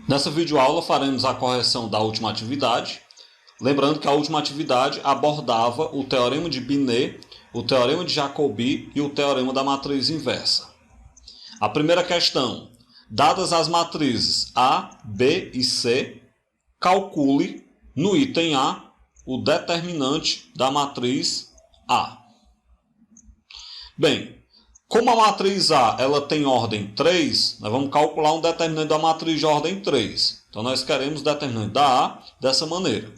Nessa videoaula faremos a correção da última atividade. Lembrando que a última atividade abordava o teorema de Binet, o teorema de Jacobi e o teorema da matriz inversa. A primeira questão: dadas as matrizes A, B e C, calcule no item A o determinante da matriz A. Bem, como a matriz A ela tem ordem 3, nós vamos calcular um determinante da matriz de ordem 3. Então, nós queremos o determinante da A dessa maneira.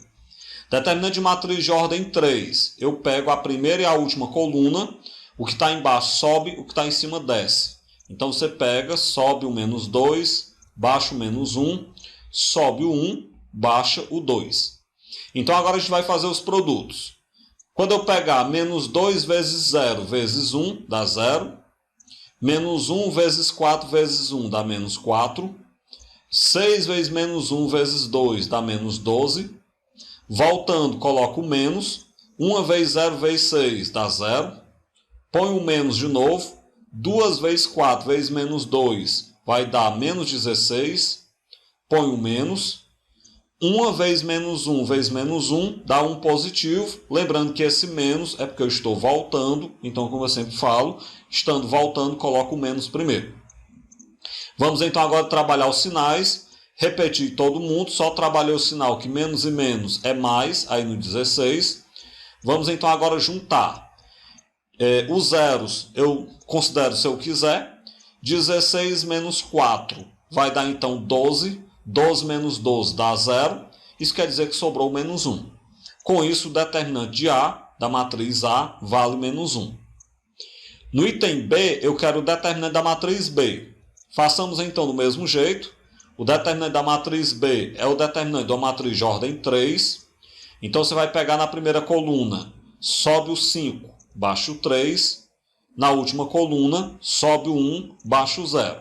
Determinante de matriz de ordem 3, eu pego a primeira e a última coluna, o que está embaixo sobe, o que está em cima desce. Então, você pega, sobe o menos 2, baixa o menos 1, sobe o 1, baixa o 2. Então, agora a gente vai fazer os produtos. Quando eu pegar menos 2 vezes 0 vezes 1, dá 0. Menos 1 vezes 4 vezes 1 dá menos 4. 6 vezes menos 1 vezes 2 dá menos 12. Voltando, coloco o menos. 1 vezes 0 vezes 6 dá 0. Põe o menos de novo. 2 vezes 4 vezes menos 2 vai dar menos 16. Põe o menos. 1 vezes menos 1 vezes menos 1 dá 1 positivo. Lembrando que esse menos é porque eu estou voltando. Então, como eu sempre falo, estando voltando, coloco o menos primeiro. Vamos então agora trabalhar os sinais. Repetir todo mundo. Só trabalhei o sinal que menos e menos é mais, aí no 16. Vamos então agora juntar. Os zeros eu considero se eu quiser. 16 menos 4 vai dar então 12. 12 menos 12 dá 0. Isso quer dizer que sobrou menos 1. Com isso, o determinante de A, da matriz A, vale menos 1. No item B, eu quero o determinante da matriz B. Façamos então do mesmo jeito. O determinante da matriz B é o determinante da matriz de ordem 3. Então, você vai pegar na primeira coluna, sobe o 5, baixa o 3. Na última coluna, sobe o 1, baixa o 0.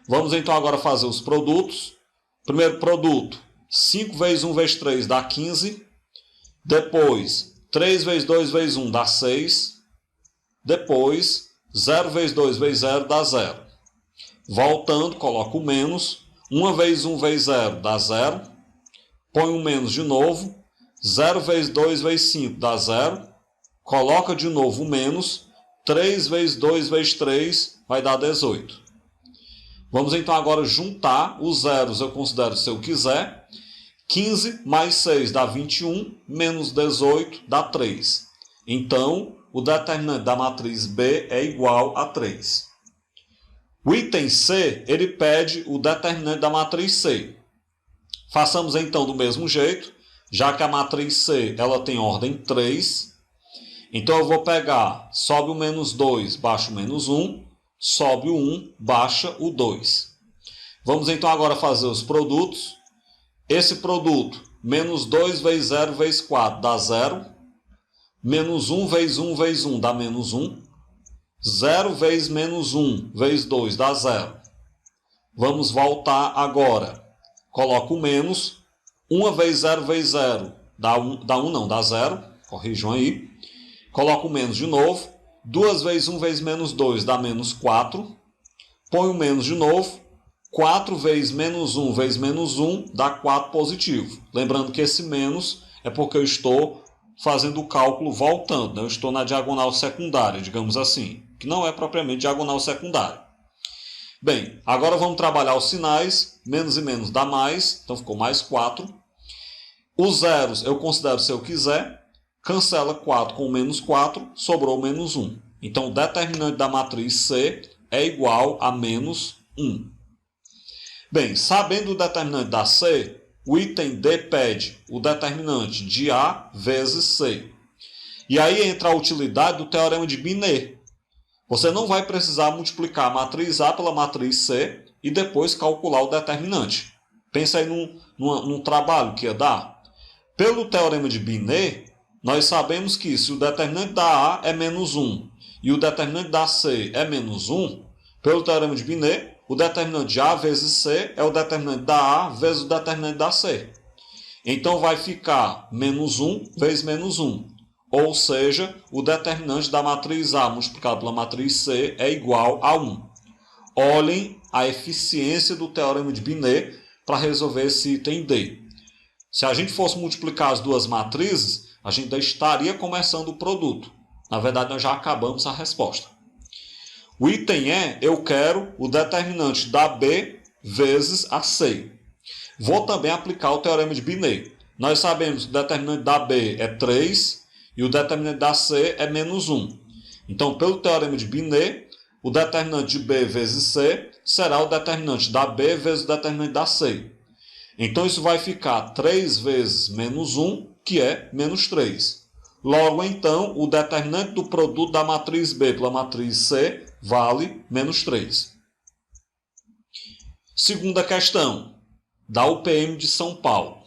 Vamos então agora fazer os produtos. Primeiro produto, 5 vezes 1 vezes 3 dá 15. Depois, 3 vezes 2 vezes 1 dá 6. Depois, 0 vezes 2 vezes 0 dá 0. Voltando, coloco o menos. 1 vezes 1 vezes 0 dá 0. Põe o menos de novo. 0 vezes 2 vezes 5 dá 0. Coloca de novo o menos. 3 vezes 2 vezes 3 vai dar 18. Vamos então agora juntar os zeros, eu considero se eu quiser. 15 mais 6 dá 21, menos 18 dá 3. Então, o determinante da matriz B é igual a 3. O item C, ele pede o determinante da matriz C. Façamos então do mesmo jeito, já que a matriz C ela tem ordem 3. Então, eu vou pegar, sobe o menos 2, baixa o menos 1. Sobe o 1, baixa o 2. Vamos então agora fazer os produtos. Esse produto, menos 2 vezes 0 vezes 4 dá 0. Menos 1 vezes 1 vezes 1 dá menos 1. 0 vezes menos 1 vezes 2 dá 0. Vamos voltar agora. Coloco o menos. 1 vezes 0 vezes 0 dá 1, dá 0. Corrijam aí. Coloco o menos de novo. 2 vezes 1 vezes menos 2 dá menos 4. Põe o menos de novo. 4 vezes menos 1 vezes menos 1 dá 4 positivo. Lembrando que esse menos é porque eu estou fazendo o cálculo voltando. Eu estou na diagonal secundária, digamos assim. Que não é propriamente diagonal secundária. Bem, agora vamos trabalhar os sinais. Menos e menos dá mais. Então ficou mais 4. Os zeros eu considero se eu quiser. Cancela 4 com menos 4, sobrou menos 1. Então, o determinante da matriz C é igual a menos 1. Bem, sabendo o determinante da C, o item D pede o determinante de A vezes C. E aí entra a utilidade do teorema de Binet. Você não vai precisar multiplicar a matriz A pela matriz C e depois calcular o determinante. Pensa aí num trabalho que ia dar. Pelo teorema de Binet, nós sabemos que se o determinante da A é menos 1 e o determinante da C é menos 1, pelo teorema de Binet, o determinante de A vezes C é o determinante da A vezes o determinante da C. Então, vai ficar menos 1 vezes menos 1. Ou seja, o determinante da matriz A multiplicado pela matriz C é igual a 1. Olhem a eficiência do teorema de Binet para resolver esse item D. Se a gente fosse multiplicar as duas matrizes, a gente ainda estaria começando o produto. Na verdade, nós já acabamos a resposta. O item E, eu quero o determinante da B vezes a C. Vou também aplicar o teorema de Binet. Nós sabemos que o determinante da B é 3 e o determinante da C é menos 1. Então, pelo teorema de Binet, o determinante de B vezes C será o determinante da B vezes o determinante da C. Então, isso vai ficar 3 vezes menos 1, que é menos 3. Logo, então, o determinante do produto da matriz B pela matriz C vale menos 3. Segunda questão, da UPM de São Paulo.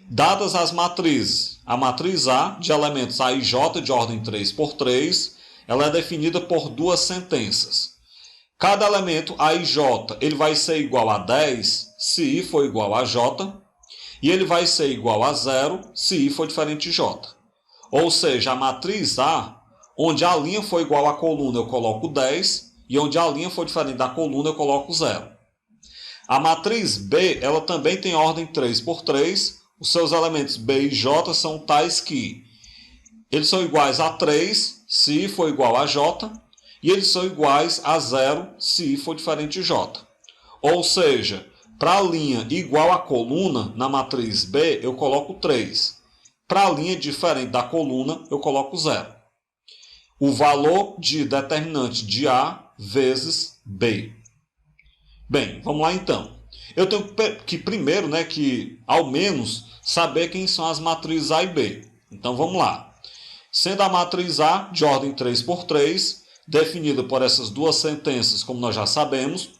Dadas as matrizes, a matriz A, de elementos A e J de ordem 3×3, ela é definida por duas sentenças. Cada elemento A e J ele vai ser igual a 10 se I for igual a J, e ele vai ser igual a 0 se I for diferente de J. Ou seja, a matriz A, onde a linha for igual à coluna, eu coloco 10, e onde a linha for diferente da coluna, eu coloco 0. A matriz B, ela também tem ordem 3×3, os seus elementos B e J são tais que eles são iguais a 3 se I for igual a J, e eles são iguais a 0 se I for diferente de J. Ou seja, para a linha igual à coluna, na matriz B, eu coloco 3. Para a linha diferente da coluna, eu coloco 0. O valor de determinante de A vezes B. Bem, vamos lá então. Eu tenho que primeiro, que ao menos saber quem são as matrizes A e B. Então vamos lá. Sendo a matriz A de ordem 3×3, definida por essas duas sentenças, como nós já sabemos,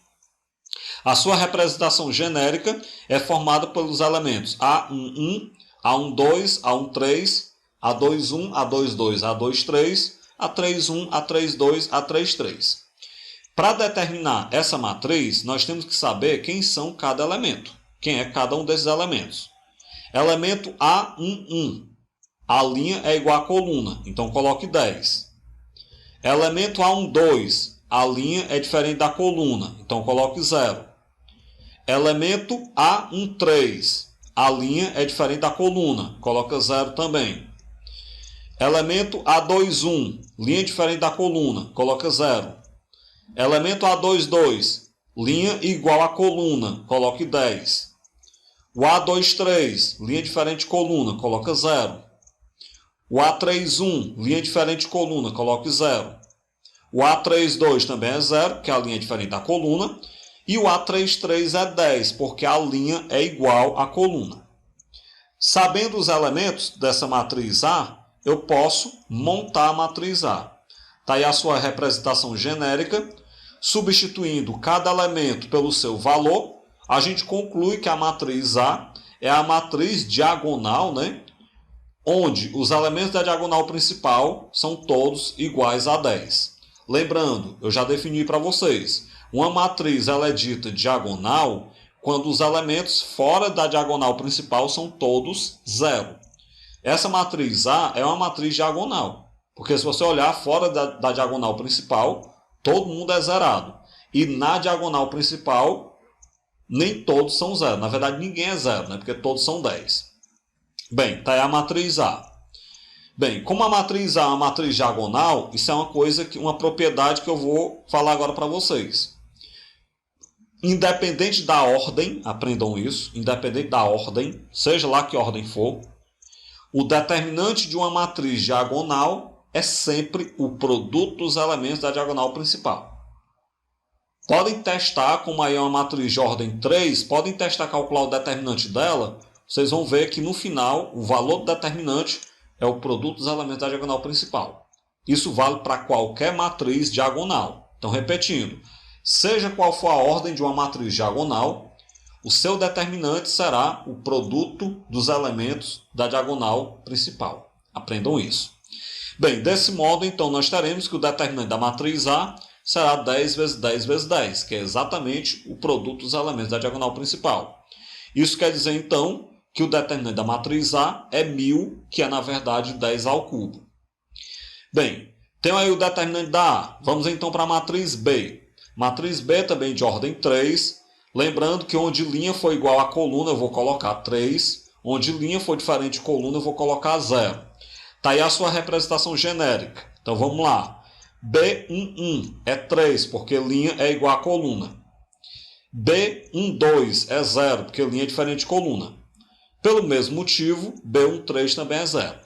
a sua representação genérica é formada pelos elementos A11, A12, A13, A21, A22, A23, A31, A32, A33. Para determinar essa matriz, nós temos que saber quem são cada elemento. Quem é cada um desses elementos. Elemento A11. A linha é igual à coluna, então coloque 10. Elemento A12. A linha é diferente da coluna, então coloque 0. Elemento A13. A linha é diferente da coluna, coloca 0 também. Elemento A21. Linha diferente da coluna, coloca 0. Elemento A22, linha igual à coluna, coloque 10. O A23, linha diferente de coluna, coloca 0. O A31, linha diferente de coluna, coloque 0. O A32 também é 0, porque a linha é diferente da coluna. E o A33 é 10, porque a linha é igual à coluna. Sabendo os elementos dessa matriz A, eu posso montar a matriz A. Está aí a sua representação genérica. Substituindo cada elemento pelo seu valor, a gente conclui que a matriz A é a matriz diagonal, onde os elementos da diagonal principal são todos iguais a 10. Lembrando, eu já defini para vocês, uma matriz ela é dita diagonal quando os elementos fora da diagonal principal são todos 0. Essa matriz A é uma matriz diagonal, porque se você olhar fora da diagonal principal, todo mundo é zerado. E na diagonal principal, nem todos são 0. Na verdade, ninguém é 0, porque todos são 10. Bem, está aí a matriz A. Bem, como a matriz A é uma matriz diagonal, isso é uma propriedade que eu vou falar agora para vocês. Independente da ordem, aprendam isso, independente da ordem, seja lá que ordem for, o determinante de uma matriz diagonal é sempre o produto dos elementos da diagonal principal. Podem testar, como aí é uma matriz de ordem 3, podem testar calcular o determinante dela, vocês vão ver que no final o valor do determinante é o produto dos elementos da diagonal principal. Isso vale para qualquer matriz diagonal. Então, repetindo, seja qual for a ordem de uma matriz diagonal, o seu determinante será o produto dos elementos da diagonal principal. Aprendam isso. Bem, desse modo, então, nós teremos que o determinante da matriz A será 10 vezes 10 vezes 10, que é exatamente o produto dos elementos da diagonal principal. Isso quer dizer, então, que o determinante da matriz A é 1000, que é, na verdade, 10 ao cubo. Bem, tem aí o determinante da A. Vamos, então, para a matriz B. Matriz B também de ordem 3. Lembrando que onde linha for igual a coluna, eu vou colocar 3. Onde linha for diferente de coluna, eu vou colocar 0. Está aí a sua representação genérica. Então vamos lá. B11 é 3, porque linha é igual a coluna. B12 é 0, porque linha é diferente de coluna. Pelo mesmo motivo, B13 também é 0.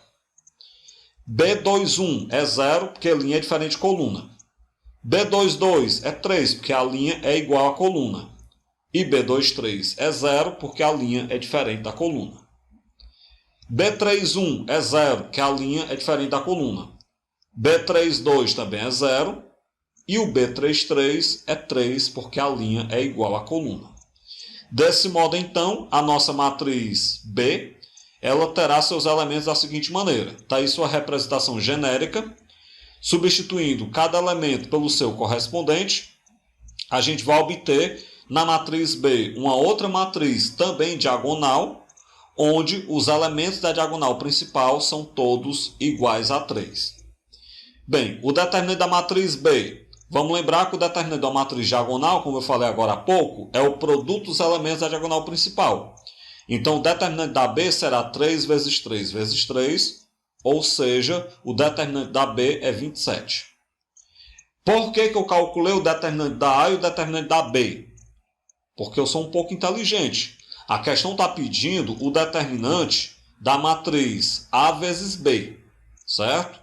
B21 é 0, porque linha é diferente de coluna. B22 é 3, porque a linha é igual à coluna. E B23 é 0, porque a linha é diferente da coluna. B31 é 0, porque a linha é diferente da coluna. B32 também é 0. E o B33 é 3, porque a linha é igual à coluna. Desse modo, então, a nossa matriz B, ela terá seus elementos da seguinte maneira. Está aí sua representação genérica. Substituindo cada elemento pelo seu correspondente, a gente vai obter na matriz B uma outra matriz também diagonal, onde os elementos da diagonal principal são todos iguais a 3. Bem, o determinante da matriz B. Vamos lembrar que o determinante da matriz diagonal, como eu falei agora há pouco, é o produto dos elementos da diagonal principal. Então, o determinante da B será 3 vezes 3 vezes 3, ou seja, o determinante da B é 27. Por que eu calculei o determinante da A e o determinante da B? Porque eu sou um pouco inteligente. A questão está pedindo o determinante da matriz A vezes B, certo?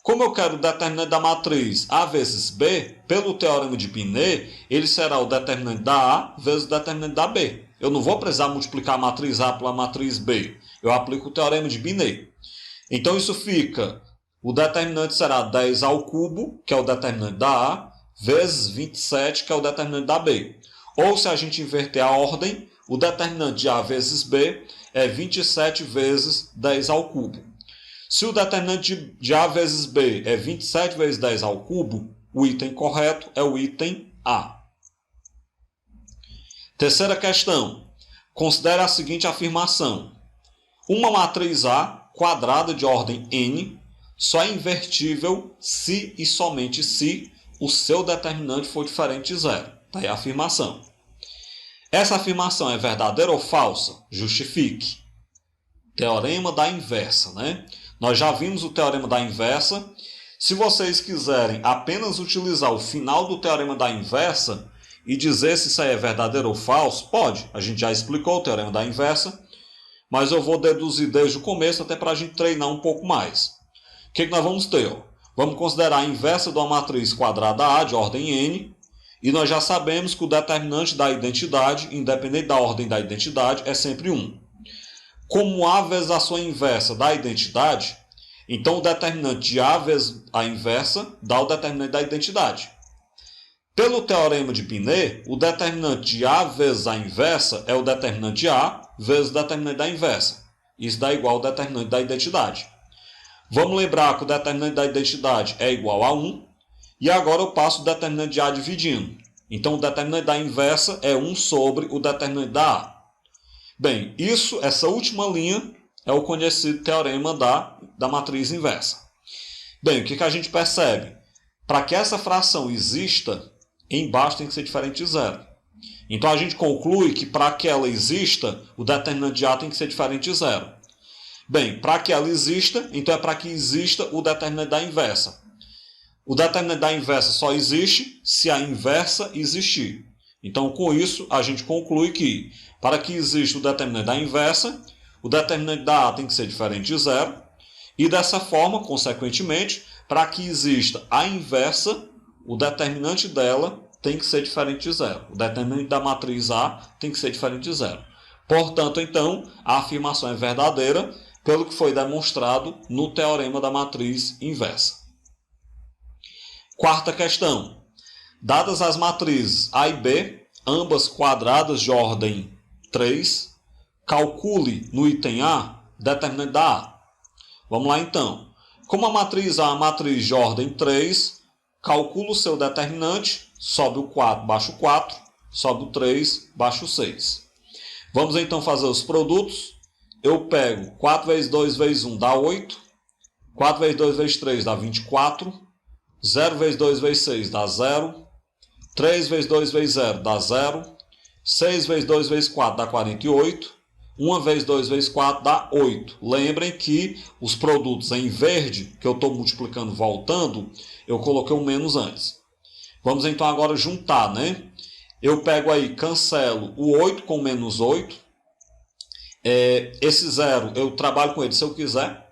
Como eu quero o determinante da matriz A vezes B, pelo teorema de Binet, ele será o determinante da A vezes o determinante da B. Eu não vou precisar multiplicar a matriz A pela matriz B. Eu aplico o teorema de Binet. Então isso fica, o determinante será 10 ao cubo, que é o determinante da A, vezes 27, que é o determinante da B. Ou se a gente inverter a ordem, o determinante de A vezes B é 27 vezes 10 ao cubo. Se o determinante de A vezes B é 27 vezes 10 ao cubo, o item correto é o item A. Terceira questão. Considere a seguinte afirmação. Uma matriz A quadrada de ordem n só é invertível se e somente se o seu determinante for diferente de zero. Está aí a afirmação. Essa afirmação é verdadeira ou falsa? Justifique. Teorema da inversa, né? Nós já vimos o teorema da inversa. Se vocês quiserem apenas utilizar o final do teorema da inversa e dizer se isso aí é verdadeiro ou falso, pode. A gente já explicou o teorema da inversa, mas eu vou deduzir desde o começo até para a gente treinar um pouco mais. O que nós vamos ter? Vamos considerar a inversa de uma matriz quadrada A de ordem n, e nós já sabemos que o determinante da identidade, independente da ordem da identidade, é sempre 1. Como A vezes a sua inversa dá a identidade, então o determinante de A vezes a inversa dá o determinante da identidade. Pelo teorema de Binet, o determinante de A vezes a inversa é o determinante de A vezes o determinante da inversa. Isso dá igual ao determinante da identidade. Vamos lembrar que o determinante da identidade é igual a 1, e agora eu passo o determinante de A dividindo. Então, o determinante da inversa é 1 sobre o determinante da A. Bem, essa última linha é o conhecido teorema da matriz inversa. Bem, o que a gente percebe? Para que essa fração exista, embaixo tem que ser diferente de zero. Então, a gente conclui que para que ela exista, o determinante de A tem que ser diferente de zero. Bem, para que ela exista, então é para que exista o determinante da inversa. O determinante da inversa só existe se a inversa existir. Então, com isso, a gente conclui que, para que exista o determinante da inversa, o determinante da A tem que ser diferente de zero. E dessa forma, consequentemente, para que exista a inversa, o determinante dela tem que ser diferente de zero. O determinante da matriz A tem que ser diferente de zero. Portanto, então, a afirmação é verdadeira, pelo que foi demonstrado no teorema da matriz inversa. Quarta questão. Dadas as matrizes A e B, ambas quadradas de ordem 3, calcule no item A determinante da A. Vamos lá então. Como a matriz A é uma matriz de ordem 3, calcula o seu determinante, sobe o 4, baixa o 4, sobe o 3, baixa o 6. Vamos então fazer os produtos. Eu pego 4 vezes 2 vezes 1 dá 8, 4 vezes 2 vezes 3 dá 24, 0 vezes 2 vezes 6 dá 0, 3 vezes 2 vezes 0 dá 0, 6 vezes 2 vezes 4 dá 48. 1 vezes 2 vezes 4 dá 8. Lembrem que os produtos em verde, que eu estou multiplicando voltando, eu coloquei um menos antes. Vamos então agora juntar, né? Eu pego aí, cancelo o 8 com menos 8. Esse 0 eu trabalho com ele se eu quiser.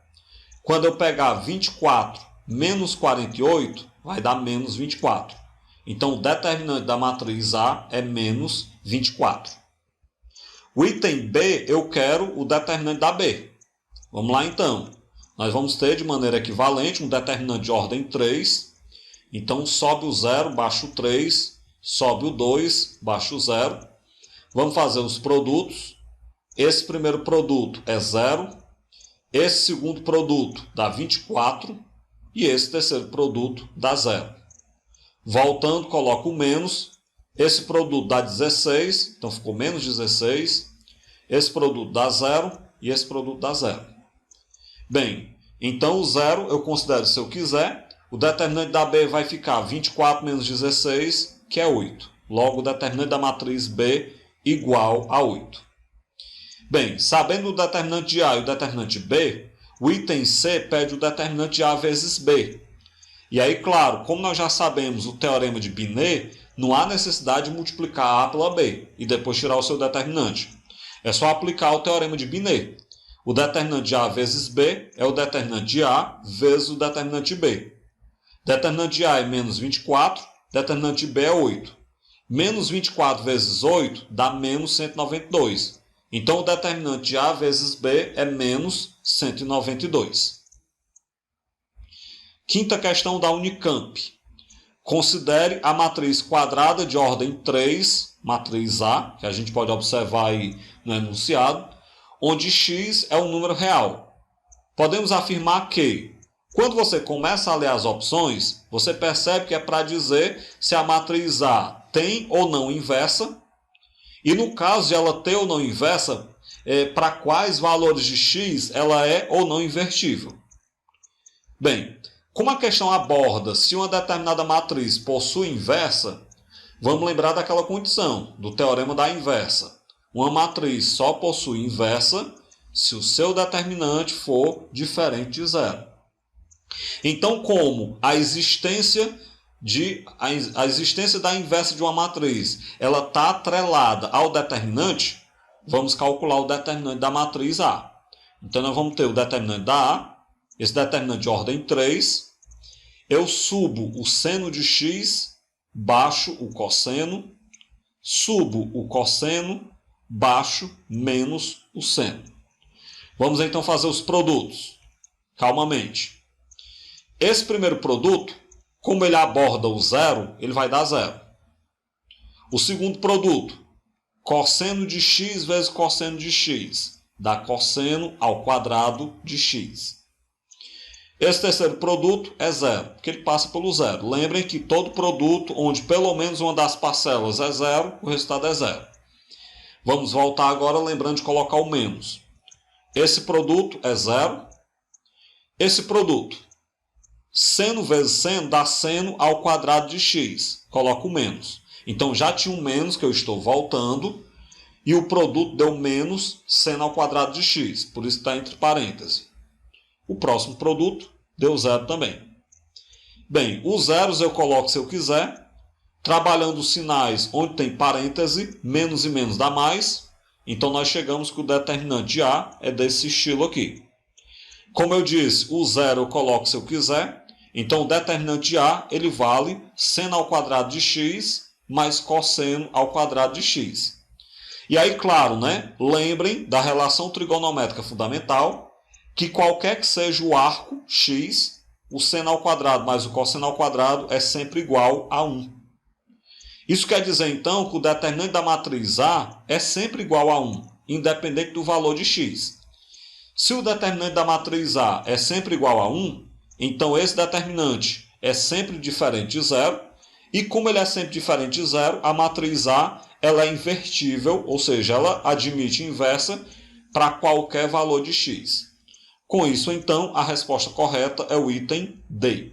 Quando eu pegar 24 menos 48, vai dar menos 24. Então, o determinante da matriz A é menos 24. O item B, eu quero o determinante da B. Vamos lá, então. Nós vamos ter, de maneira equivalente, um determinante de ordem 3. Então, sobe o 0, baixa o 3. Sobe o 2, baixa o 0. Vamos fazer os produtos. Esse primeiro produto é 0. Esse segundo produto dá 24. E esse terceiro produto dá 0. Voltando, coloco o menos. Esse produto dá 16, então ficou menos 16. Esse produto dá 0 e esse produto dá 0. Bem, então o 0 eu considero se eu quiser. O determinante da B vai ficar 24 menos 16, que é 8. Logo, o determinante da matriz B igual a 8. Bem, sabendo o determinante de A e o determinante de B, o item C pede o determinante de A vezes B. E aí, claro, como nós já sabemos o teorema de Binet, não há necessidade de multiplicar A pela B e depois tirar o seu determinante. É só aplicar o teorema de Binet. O determinante de A vezes B é o determinante de A vezes o determinante de B. Determinante de A é menos 24, determinante de B é 8. Menos 24 vezes 8 dá menos 192. Então, o determinante de A vezes B é menos 192. Quinta questão da Unicamp. Considere a matriz quadrada de ordem 3, matriz A, que a gente pode observar aí no enunciado, onde x é um número real. Podemos afirmar que, quando você começa a ler as opções, você percebe que é para dizer se a matriz A tem ou não inversa, e no caso de ela ter ou não inversa, para quais valores de x ela é ou não invertível. Bem, como a questão aborda se uma determinada matriz possui inversa, vamos lembrar daquela condição, do teorema da inversa. Uma matriz só possui inversa se o seu determinante for diferente de zero. Então, como a existência da inversa de uma matriz ela está atrelada ao determinante, vamos calcular o determinante da matriz A. Então, nós vamos ter o determinante da A, esse determinante de ordem 3. Eu subo o seno de x, baixo o cosseno, subo o cosseno, baixo menos o seno. Vamos então fazer os produtos, calmamente. Esse primeiro produto, como ele aborda o zero, ele vai dar 0. O segundo produto, cosseno de x vezes cosseno de x, dá cosseno ao quadrado de x. Esse terceiro produto é 0, porque ele passa pelo zero. Lembrem que todo produto onde pelo menos uma das parcelas é 0, o resultado é 0. Vamos voltar agora lembrando de colocar o menos. Esse produto é 0. Esse produto, seno vezes seno, dá seno ao quadrado de x. Coloco o menos. Então, já tinha um menos que eu estou voltando. E o produto deu menos seno ao quadrado de x. Por isso está entre parênteses. O próximo produto deu 0 também. Bem, os zeros eu coloco se eu quiser. Trabalhando os sinais onde tem parêntese, menos e menos dá mais. Então, nós chegamos que o determinante de A é desse estilo aqui. Como eu disse, o 0 eu coloco se eu quiser. Então, o determinante de A ele vale seno ao quadrado de x mais cosseno ao quadrado de x. E aí, claro, né? Lembrem da relação trigonométrica fundamental, que qualquer que seja o arco x, o seno ao quadrado mais o cosseno ao quadrado é sempre igual a 1. Isso quer dizer, então, que o determinante da matriz A é sempre igual a 1, independente do valor de x. Se o determinante da matriz A é sempre igual a 1, então esse determinante é sempre diferente de 0, e como ele é sempre diferente de 0, a matriz A ela é invertível, ou seja, ela admite inversa para qualquer valor de x. Com isso, então, a resposta correta é o item D.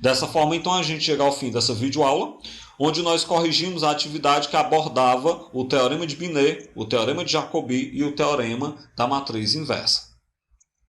Dessa forma, então, a gente chega ao fim dessa videoaula, onde nós corrigimos a atividade que abordava o teorema de Binet, o teorema de Jacobi e o teorema da matriz inversa.